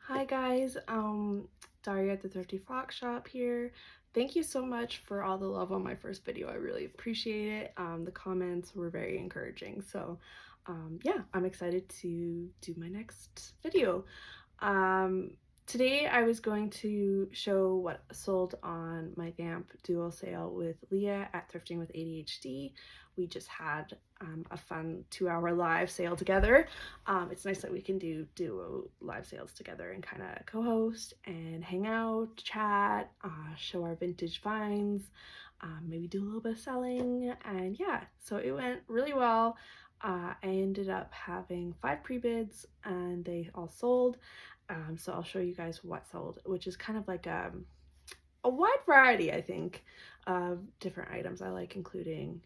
Hi guys, Daria at the Thrifty Flock Shop here. Thank you so much for all the love on my first video. I really appreciate it. The comments were very encouraging. So yeah, I'm excited to do my next video. Um, Today I was going to show what sold on my VAMP dual sale with Leah at Thrifting with ADHD. We just had a fun 2-hour live sale together. It's nice that we can do live sales together and kind of co-host and hang out, chat, show our vintage finds, maybe do a little bit of selling, and yeah, so it went really well. I ended up having 5 pre-bids and they all sold. So I'll show you guys what sold, which is kind of like a wide variety, I think, of different items. I like including,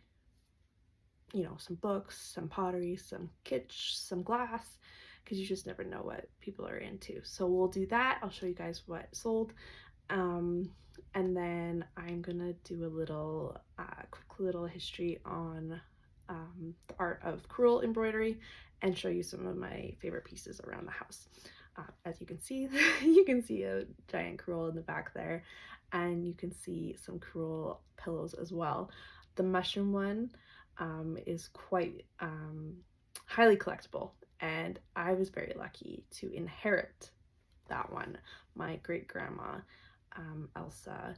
you know, some books, some pottery, some kitsch, some glass, because you just never know what people are into. So we'll do that. I'll show you guys what sold. And then I'm gonna do a little quick little history on the art of Crewel embroidery and show you some of my favorite pieces around the house. As you can see, you can see a giant Crewel in the back there, and you can see some Crewel pillows as well. The mushroom one is quite highly collectible, and I was very lucky to inherit that one. My great grandma Elsa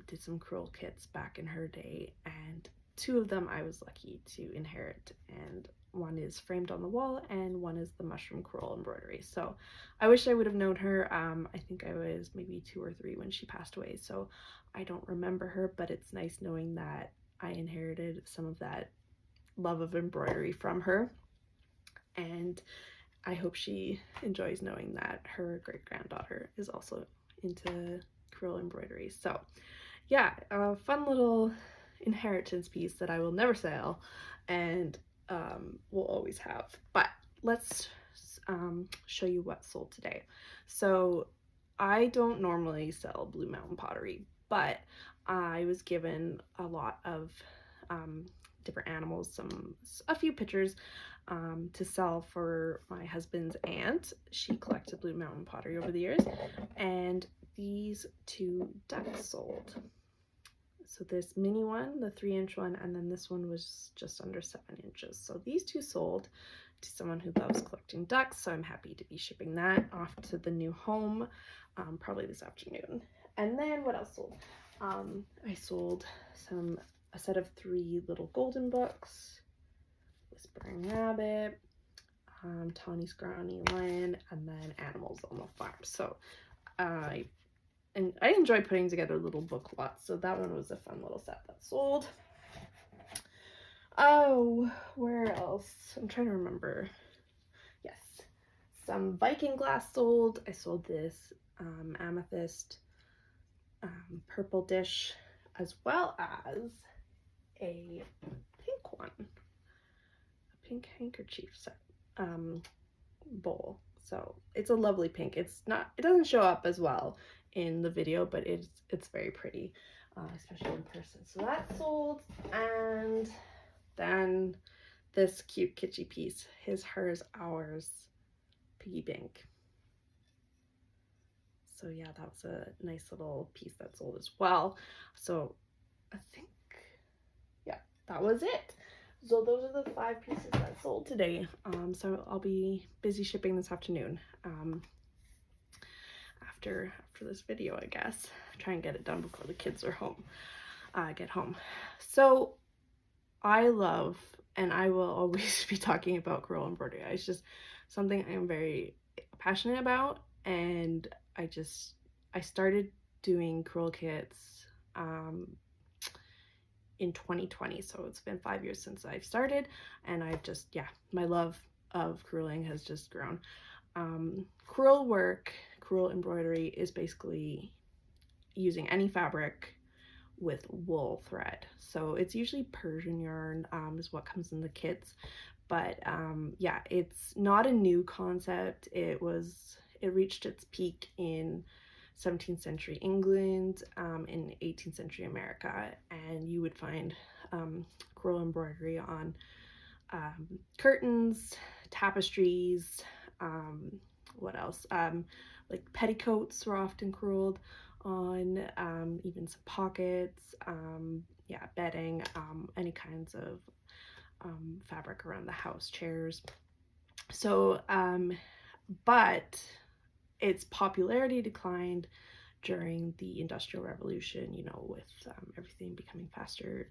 did some Crewel kits back in her day, and 2 of them I was lucky to inherit, and one is framed on the wall and one is the mushroom Crewel embroidery. So I wish I would have known her. I think I was maybe 2 or 3 when she passed away, so I don't remember her, but it's nice knowing that I inherited some of that love of embroidery from her, and I hope she enjoys knowing that her great-granddaughter is also into Crewel embroidery. So yeah, a fun little inheritance piece that I will never sell and will always have. But let's show you what sold today. So I don't normally sell Blue Mountain pottery, but I was given a lot of different animals, a few pictures to sell for my husband's aunt. She collected Blue Mountain pottery over the years, and these 2 ducks sold. So this mini one, the 3-inch one, and then this one was just under 7 inches. So these 2 sold to someone who loves collecting ducks, so I'm happy to be shipping that off to the new home probably this afternoon. And then what else sold? I sold a set of 3 little golden books, Whispering Rabbit, Tawny Scrawny Lion, and then Animals on the Farm. So I enjoy putting together little book lots, so that one was a fun little set that sold. Oh, where else? I'm trying to remember. Yes, some Viking glass sold. I sold this amethyst purple dish, as well as a pink one, a pink handkerchief set bowl. So it's a lovely pink. It doesn't show up as well in the video, but it's very pretty, especially in person. So that sold. And then this cute kitschy piece, his, hers, ours, piggy bank. So yeah, that was a nice little piece that sold as well. So I think, yeah, that was it. So those are the 5 pieces that sold today. So I'll be busy shipping this afternoon. After this video, I guess. Try and get it done before the kids are home. Get home. So I love, and I will always be talking about Crewel embroidery. It's just something I'm very passionate about, and I started doing Crewel kits in 2020, so it's been 5 years since I've started, and I've just, yeah, my love of crewelling has just grown. Crewel work, Crewel embroidery is basically using any fabric with wool thread. So it's usually Persian yarn is what comes in the kits, but yeah, it's not a new concept. It reached its peak in 17th century England, in 18th century America, and you would find Crewel embroidery on curtains, tapestries, what else? Like petticoats were often creweled on, even some pockets, yeah, bedding, any kinds of fabric around the house, chairs. So, but its popularity declined during the Industrial Revolution, you know, with everything becoming faster,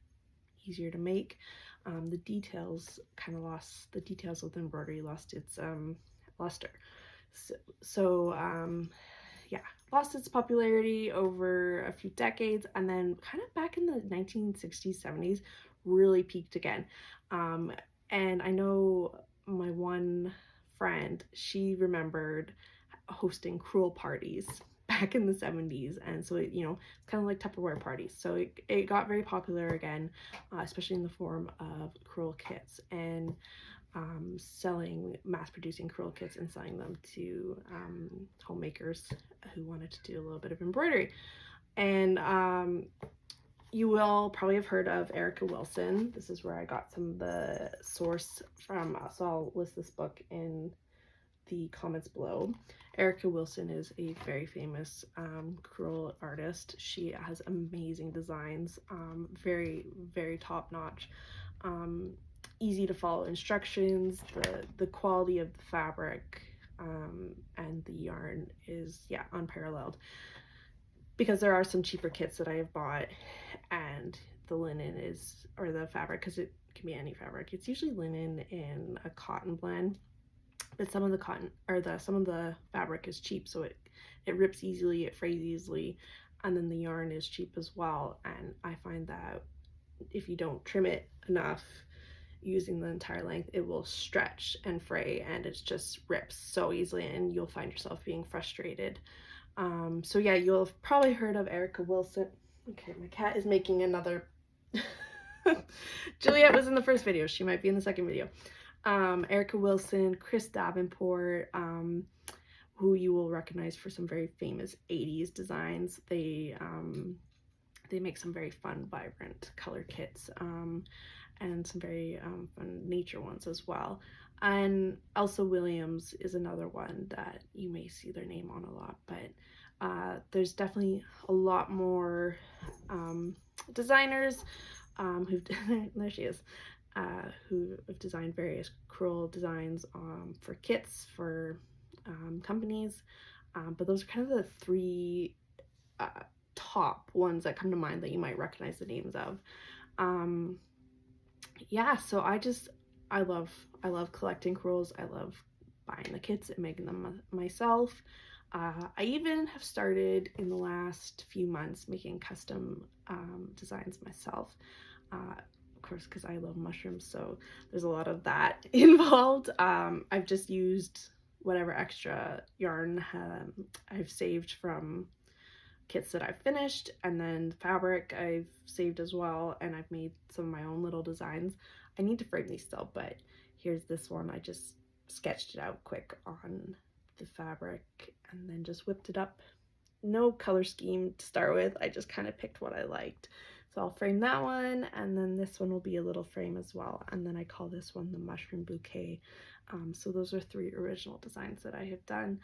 easier to make. The details the details of the embroidery lost its luster. So, yeah, lost its popularity over a few decades, and then kind of back in the 1960s, 70s, really peaked again. And I know my one friend, she remembered hosting Crewel parties back in the 70s, and so it, you know, it's kind of like Tupperware parties. So it got very popular again, especially in the form of Crewel kits, and mass producing Crewel kits and selling them to homemakers who wanted to do a little bit of embroidery. And you will probably have heard of Erica Wilson. This is where I got some of the source from, so I'll list this book in the comments below. Erica Wilson is a very famous crewel artist. She has amazing designs, very, very top notch, easy to follow instructions. The quality of the fabric and the yarn is, yeah, unparalleled. Because there are some cheaper kits that I have bought, and the linen is, or the fabric, because it can be any fabric, it's usually linen in a cotton blend. But some of the cotton, or some of the fabric is cheap, so it rips easily, it frays easily, and then the yarn is cheap as well. And I find that if you don't trim it enough using the entire length, it will stretch and fray, and it just rips so easily, and you'll find yourself being frustrated. So yeah, you'll have probably heard of Erica Wilson. Okay, my cat is making another. Juliet was in the first video, she might be in the second video. Erica Wilson, Chris Davenport, who you will recognize for some very famous 80s designs. They make some very fun, vibrant color kits, and some very fun nature ones as well. And Elsa Williams is another one that you may see their name on a lot, but there's definitely a lot more designers who've there she is, who have designed various crewel designs for kits for companies, but those are kind of the three top ones that come to mind that you might recognize the names of. Yeah, so I love collecting crewels. I love buying the kits and making them myself. I even have started in the last few months making custom designs myself. Of course, because I love mushrooms, so there's a lot of that involved. I've just used whatever extra yarn I've saved from kits that I've finished, and then fabric I've saved as well, and I've made some of my own little designs. I need to frame these still, but here's this one. I just sketched it out quick on the fabric and then just whipped it up. No color scheme to start with, I just kind of picked what I liked. So I'll frame that one, and then this one will be a little frame as well, and then I call this one the mushroom bouquet. So those are 3 original designs that I have done,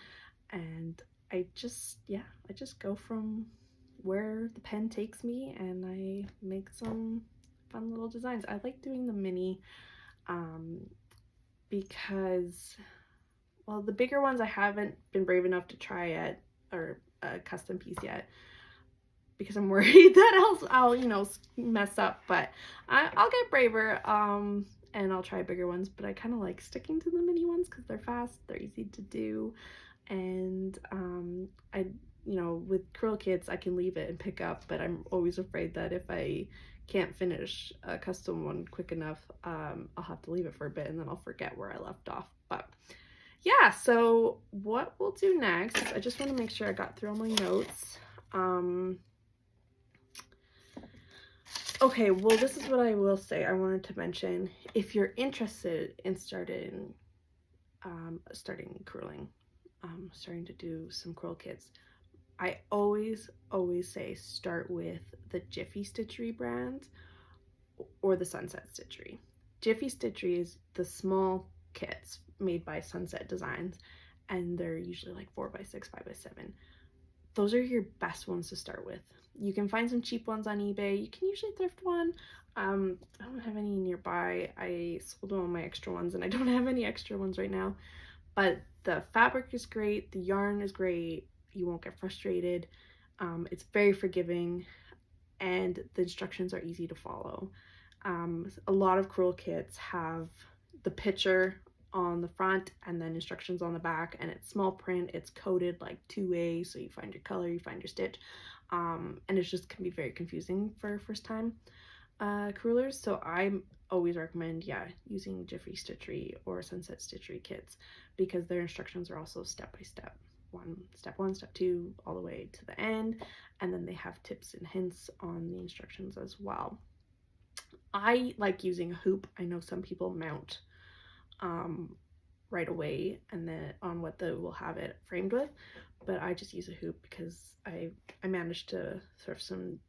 and I just go from where the pen takes me, and I make some fun little designs. I like doing the mini because, well, the bigger ones I haven't been brave enough to try yet, or a custom piece yet, because I'm worried that I'll you know, mess up, but I'll get braver, and I'll try bigger ones. But I kind of like sticking to the mini ones because they're fast, they're easy to do, and you know, with crewel kits I can leave it and pick up, but I'm always afraid that if I can't finish a custom one quick enough, I'll have to leave it for a bit and then I'll forget where I left off. But yeah, so what we'll do next, I just want to make sure I got through all my notes. Okay, well, this is what I will say. I wanted to mention, if you're interested in starting crueling, starting to do some crewel kits, I always say start with the Jiffy Stitchery brand or the Sunset Stitchery. Jiffy Stitchery is the small kits made by Sunset Designs, and they're usually like 4x6, 5x7. Those are your best ones to start with. You can find some cheap ones on eBay. You can usually thrift one. I don't have any nearby. I sold all my extra ones and I don't have any extra ones right now. But the fabric is great. The yarn is great. You won't get frustrated. It's very forgiving and the instructions are easy to follow. A lot of Crewel kits have the picture on the front and then instructions on the back, and it's small print, it's coded like 2A, so you find your color, you find your stitch, and it just can be very confusing for first time crewelers. So I always recommend using Jiffy Stitchery or Sunset Stitchery kits, because their instructions are also step by step. Step one, step two, all the way to the end, and then they have tips and hints on the instructions as well. I like using a hoop. I know some people mount right away and then on what they will have it framed with, but I just use a hoop because I managed to thrift some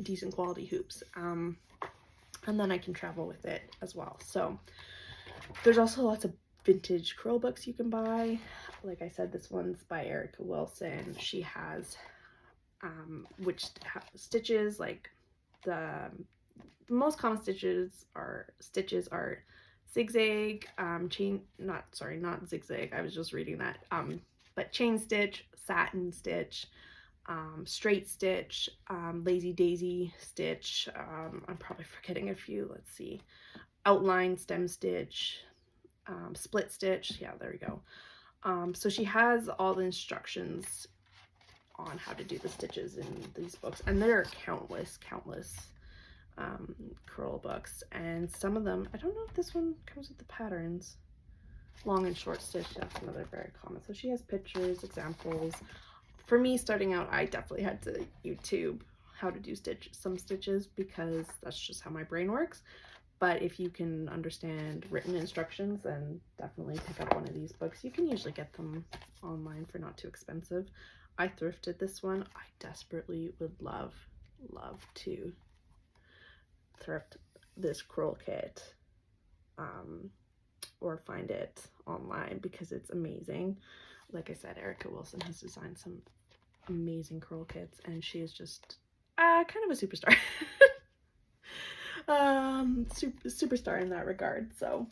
decent quality hoops, and then I can travel with it as well. So there's also lots of vintage Crewel books you can buy. Like I said, this one's by Erica Wilson. She has which stitches, like the most common stitches are zigzag, not zigzag, I was just reading that, but chain stitch, satin stitch, straight stitch, lazy daisy stitch, I'm probably forgetting a few, let's see, outline stem stitch, split stitch, yeah, there we go. So she has all the instructions on how to do the stitches in these books, and there are countless Crewel books, and some of them, I don't know if this one comes with the patterns. Long and short stitch, that's another very common. So she has pictures, examples. For me, starting out, I definitely had to YouTube how to do some stitches, because that's just how my brain works. But if you can understand written instructions, then definitely pick up one of these books. You can usually get them online for not too expensive. I thrifted this one. I desperately would love to thrift this Crewel kit, or find it online, because it's amazing. Like I said, Erica Wilson has designed some amazing Crewel kits, and she is just kind of a superstar. Superstar in that regard. So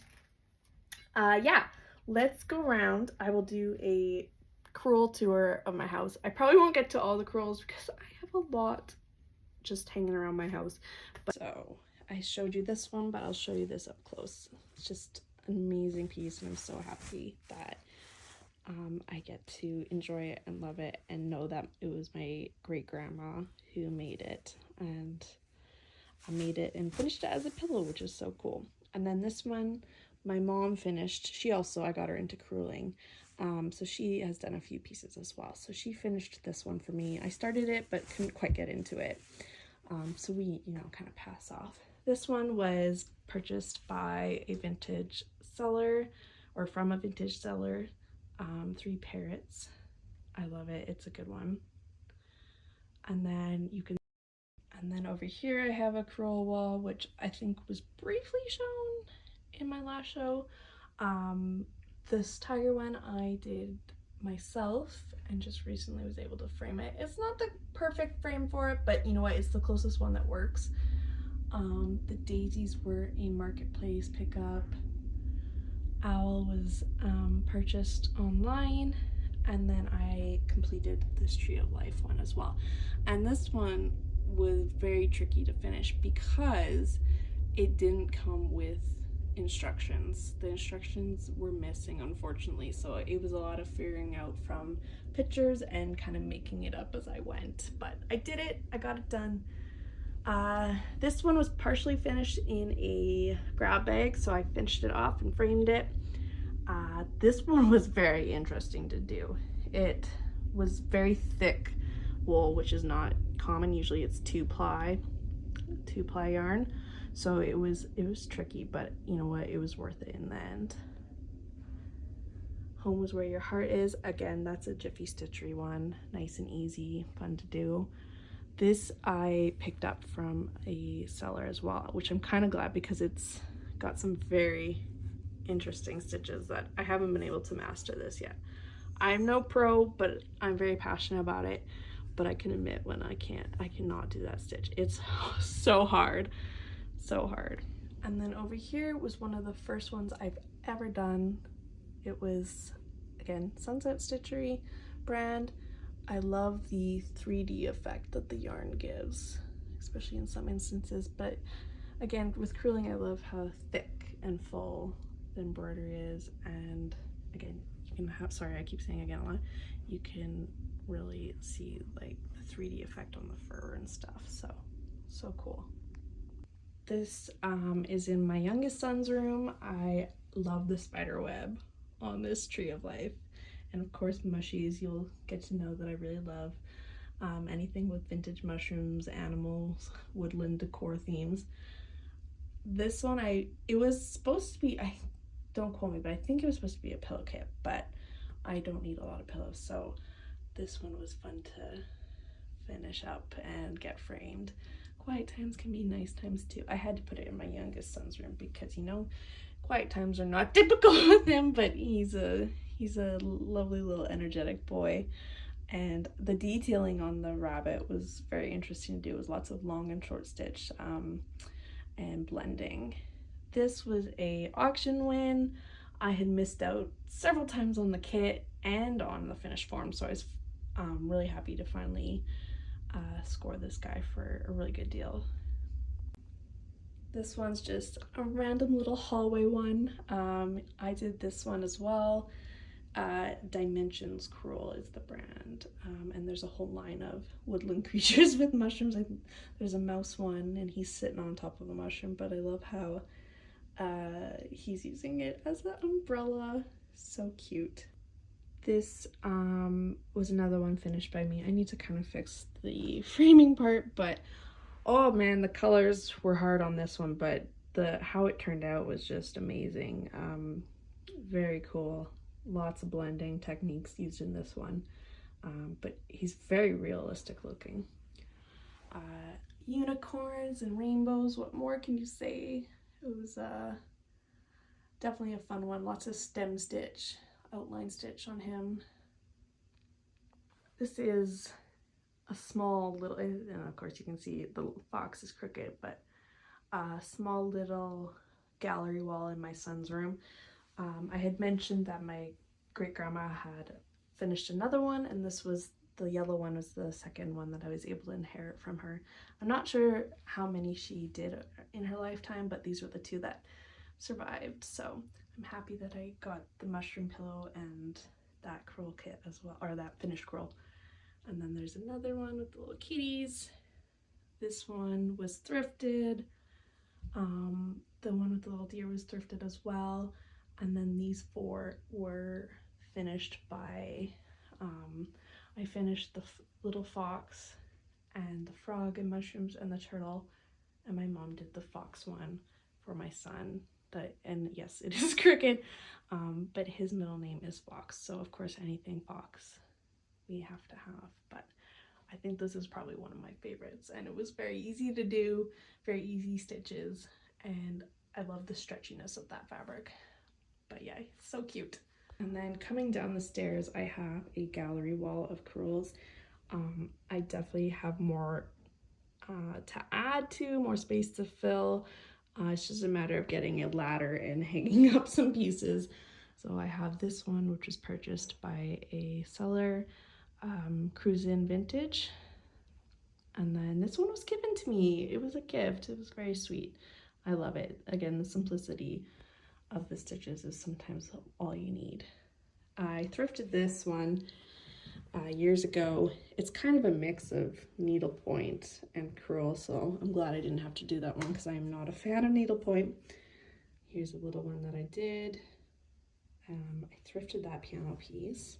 yeah, let's go around. I will do a Crewel tour of my house. I probably won't get to all the Crewels because I have a lot just hanging around my house. But so I showed you this one, but I'll show you this up close. It's just an amazing piece, and I'm so happy that I get to enjoy it and love it, and know that it was my great grandma who made it, and I made it and finished it as a pillow, which is so cool. And then this one my mom finished. She also, I got her into crueling, so she has done a few pieces as well. So she finished this one for me. I started it but couldn't quite get into it, so we, kind of pass off. This one was purchased by a vintage seller, or from a vintage seller. 3 parrots. I love it. It's a good one. And then over here I have a Crewel wall, which I think was briefly shown in my last show. This tiger one I did myself and just recently was able to frame it. It's not the perfect frame for it, but you know what, it's the closest one that works. The daisies were a marketplace pickup. Owl was purchased online, and then I completed this Tree of Life one as well. And this one was very tricky to finish because it didn't come with instructions. The instructions were missing, unfortunately, so it was a lot of figuring out from pictures and kind of making it up as I went. But I did it. I got it done. This one was partially finished in a grab bag, so I finished it off and framed it. This one was very interesting to do. It was very thick wool, which is not common. Usually it's two ply yarn, so it was tricky, but you know what, it was worth it in the end. Home was where your heart is. Again, that's a Jiffy Stitchery one, nice and easy, fun to do. This I picked up from a seller as well, which I'm kind of glad, because it's got some very interesting stitches that I haven't been able to master this yet. I'm no pro, but I'm very passionate about it. But I can admit when I cannot do that stitch. It's so hard, so hard. And then over here was one of the first ones I've ever done. It was, again, Sunset Stitchery brand. I love the 3D effect that the yarn gives, especially in some instances. But again, with crewelling, I love how thick and full the embroidery is. And again, you can have, sorry, I keep saying again a lot, you can really see like the 3D effect on the fur and stuff. So cool. This is in my youngest son's room. I love the spider web on this tree of life. And of course mushies, you'll get to know that I really love anything with vintage mushrooms, animals, woodland decor themes. This one, it was supposed to be, don't quote me, but I think it was supposed to be a pillow kit, but I don't need a lot of pillows, so this one was fun to finish up and get framed. Quiet times can be nice times too. I had to put it in my youngest son's room because, you know, quiet times are not typical with him, but he's a lovely little energetic boy. And the detailing on the rabbit was very interesting to do. It was lots of long and short stitch and blending. This was a auction win. I had missed out several times on the kit and on the finished form, so I was really happy to finally score this guy for a really good deal. This one's just a random little hallway one. I did this one as well. Dimensions Crewel is the brand, and there's a whole line of woodland creatures with mushrooms. There's a mouse one and he's sitting on top of a mushroom, but I love how he's using it as an umbrella. So cute. This was another one finished by me. I need to kind of fix the framing part, but oh man, the colors were hard on this one, but how it turned out was just amazing. Very cool. Lots of blending techniques used in this one, but he's very realistic looking. Unicorns and rainbows, what more can you say? It was definitely a fun one. Lots of stem stitch, outline stitch on him. This is a small little, and of course you can see the fox is crooked, but a small little gallery wall in my son's room. I had mentioned that my great grandma had finished another one, and this was the yellow one was the second one that I was able to inherit from her. I'm not sure how many she did in her lifetime, but these were the two that survived. So I'm happy that I got the mushroom pillow and that crewel kit as well, or that finished crewel. And then there's another one with the little kitties. This one was thrifted. The one with the little deer was thrifted as well. And then these four were finished by, I finished the little fox and the frog and mushrooms and the turtle, and my mom did the fox one for my son. And yes, it is crooked, but his middle name is Fox, so of course anything fox we have to have. But I think this is probably one of my favorites, and it was very easy to do, very easy stitches, and I love the stretchiness of that fabric. But yeah, so cute. And then coming down the stairs, I have a gallery wall of crewels. I definitely have more to add to, more space to fill. It's just a matter of getting a ladder and hanging up some pieces. So I have this one, which was purchased by a seller, Cruisin' Vintage. And then this one was given to me. It was a gift. It was very sweet. I love it. Again, the simplicity of the stitches is sometimes all you need. I thrifted this one years ago. It's kind of a mix of needlepoint and crewel, so I'm glad I didn't have to do that one because I am not a fan of needlepoint. Here's a little one that I did. I thrifted that piano piece.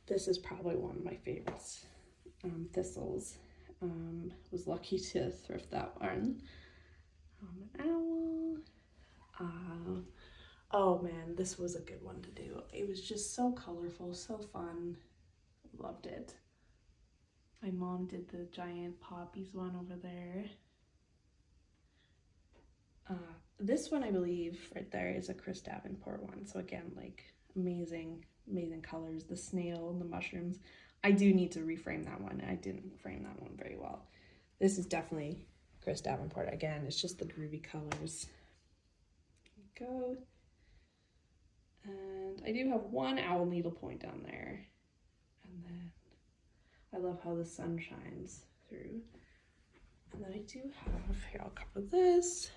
This is probably one of my favorites. Thistles. Was lucky to thrift that one. An owl. Oh man, this was a good one to do. It was just so colorful, so fun. Loved it. My mom did the giant poppies one over there. This one, I believe, right there is a Chris Davenport one. So again, like amazing, amazing colors. The snail and the mushrooms. I do need to reframe that one. I didn't frame that one very well. This is definitely Chris Davenport. Again, it's just the groovy colors. There we go. And I do have one owl needlepoint down there. And then I love how the sun shines through. And then I do have, here I'll cover this,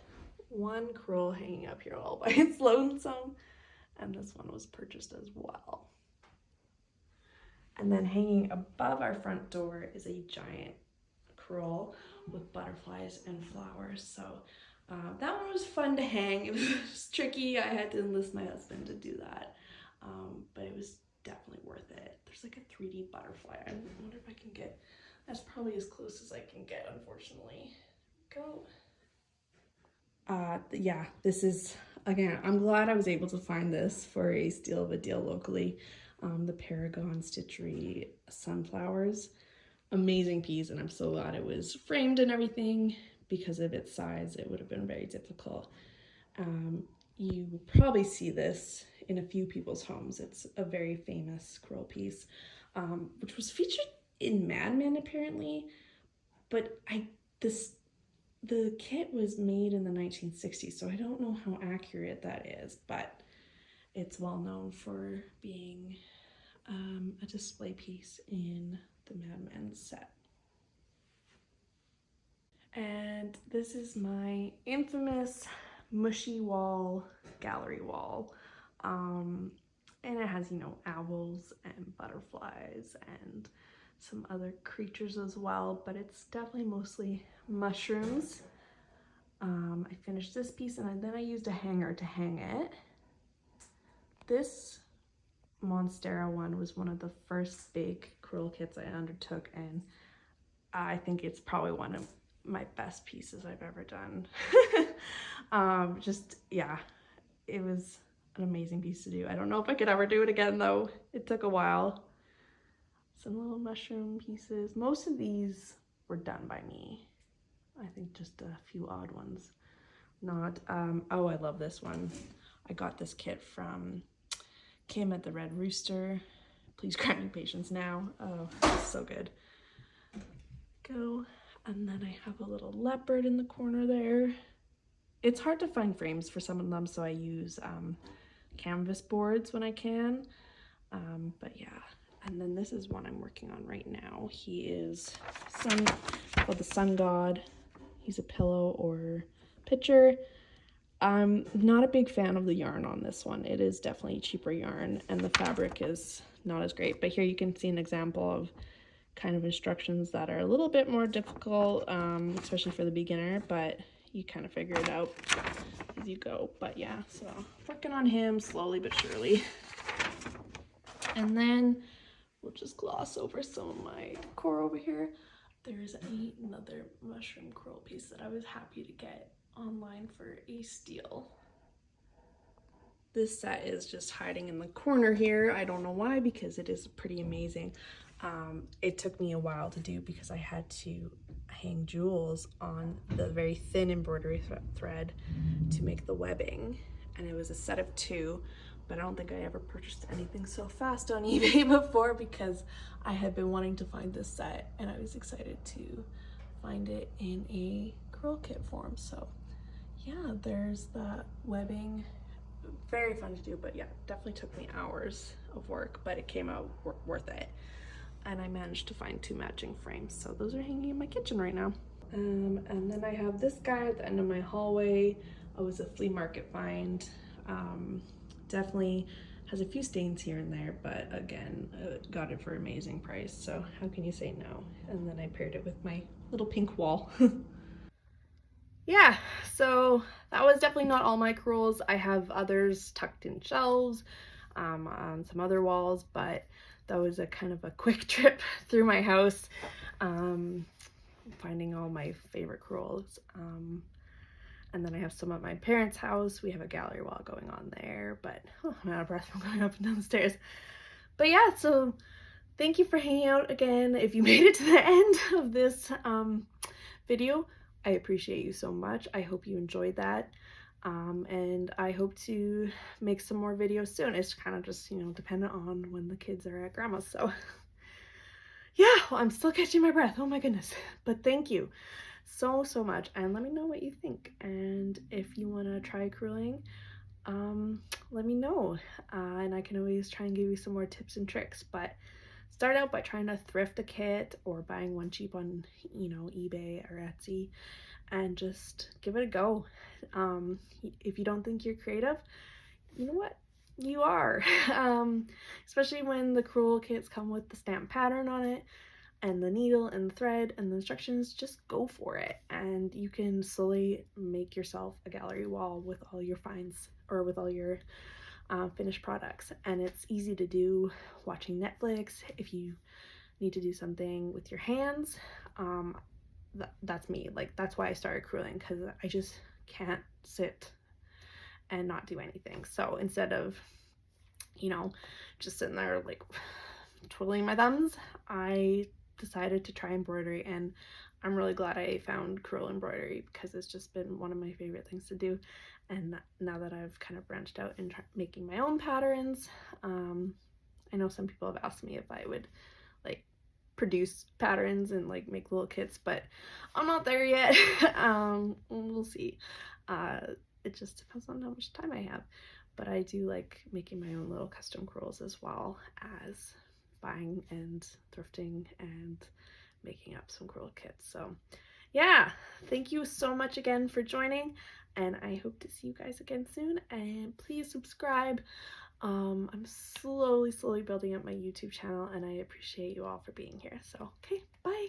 one crewel hanging up here all by its lonesome. And this one was purchased as well. And then hanging above our front door is a giant crewel with butterflies and flowers. So that one was fun to hang. It was tricky. I had to enlist my husband to do that. But it was definitely worth it. There's like a 3D butterfly. I wonder if I can get, that's probably as close as I can get, unfortunately. Go. Yeah, this is, again, I'm glad I was able to find this for a steal of a deal locally. The Paragon Stitchery sunflowers. Amazing piece, and I'm so glad it was framed and everything. Because of its size, it would have been very difficult. You will probably see this in a few people's homes. It's a very famous crewel piece, which was featured in Mad Men apparently, but the kit was made in the 1960s, so I don't know how accurate that is, but it's well known for being a display piece in the Mad Men set. And this is my infamous mushy wall gallery wall. And it has, you know, owls and butterflies and some other creatures as well, but it's definitely mostly mushrooms. I finished this piece and then I used a hanger to hang it. This Monstera one was one of the first big crewel kits I undertook, and I think it's probably one of my best pieces I've ever done. Just, yeah, it was an amazing piece to do. I don't know if I could ever do it again though. It took a while. Some little mushroom pieces. Most of these were done by me. I think just a few odd ones. Not, oh, I love this one. I got this kit from Kim at the Red Rooster. Please grant me patience now. Oh, it's so good. Go. And then I have a little leopard in the corner there. It's hard to find frames for some of them, so I use canvas boards when I can. But yeah, and then this is one I'm working on right now. He is called the Sun God. He's a pillow or pitcher. I'm not a big fan of the yarn on this one. It is definitely cheaper yarn, and the fabric is not as great. But here you can see an example of kind of instructions that are a little bit more difficult, especially for the beginner, but you kind of figure it out as you go. But yeah, so working on him slowly but surely. And then we'll just gloss over some of my decor over here. There's another mushroom crewel piece that I was happy to get online for a steal. This set is just hiding in the corner here. I don't know why, because it is pretty amazing. It took me a while to do because I had to hang jewels on the very thin embroidery thread to make the webbing, and it was a set of 2, but I don't think I ever purchased anything so fast on eBay before, because I had been wanting to find this set and I was excited to find it in a crewel kit form. So yeah, there's that webbing. Very fun to do, but yeah, definitely took me hours of work, but it came out worth it. And I managed to find 2 matching frames, so those are hanging in my kitchen right now. And then I have this guy at the end of my hallway. It was a flea market find. Definitely has a few stains here and there, but again, got it for an amazing price, so how can you say no? And then I paired it with my little pink wall. Yeah, so that was definitely not all my crewels. I have others tucked in shelves on some other walls, but that was a kind of a quick trip through my house, finding all my favorite crewels. And then I have some at my parents' house. We have a gallery wall going on there, but I'm out of breath from going up and down the stairs. But yeah, so thank you for hanging out again. If you made it to the end of this video, I appreciate you so much. I hope you enjoyed that. And I hope to make some more videos soon. It's kind of just, you know, dependent on when the kids are at grandma's. So yeah, well, I'm still catching my breath. Oh my goodness. But thank you so much, and let me know what you think. And if you want to try crewing, let me know, and I can always try and give you some more tips and tricks. But start out by trying to thrift a kit or buying one cheap on, you know, eBay or Etsy, and just give it a go. If you don't think you're creative, you know what, you are. Especially when the Crewel kits come with the stamp pattern on it and the needle and the thread and the instructions. Just go for it, and you can slowly make yourself a gallery wall with all your finds, or with all your finished products. And it's easy to do watching Netflix. If you need to do something with your hands, that's me. Like, that's why I started crewing, because I just can't sit and not do anything. So instead of, you know, just sitting there like twiddling my thumbs, I decided to try embroidery, and I'm really glad I found Crewel Embroidery, because it's just been one of my favorite things to do. And now that I've kind of branched out and making my own patterns, I know some people have asked me if I would like produce patterns and like make little kits, but I'm not there yet. We'll see. It just depends on how much time I have. But I do like making my own little custom crewels, as well as buying and thrifting and making up some crewel kits. So yeah, thank you so much again for joining, and I hope to see you guys again soon. And please subscribe. I'm slowly building up my YouTube channel, and I appreciate you all for being here. So okay, bye.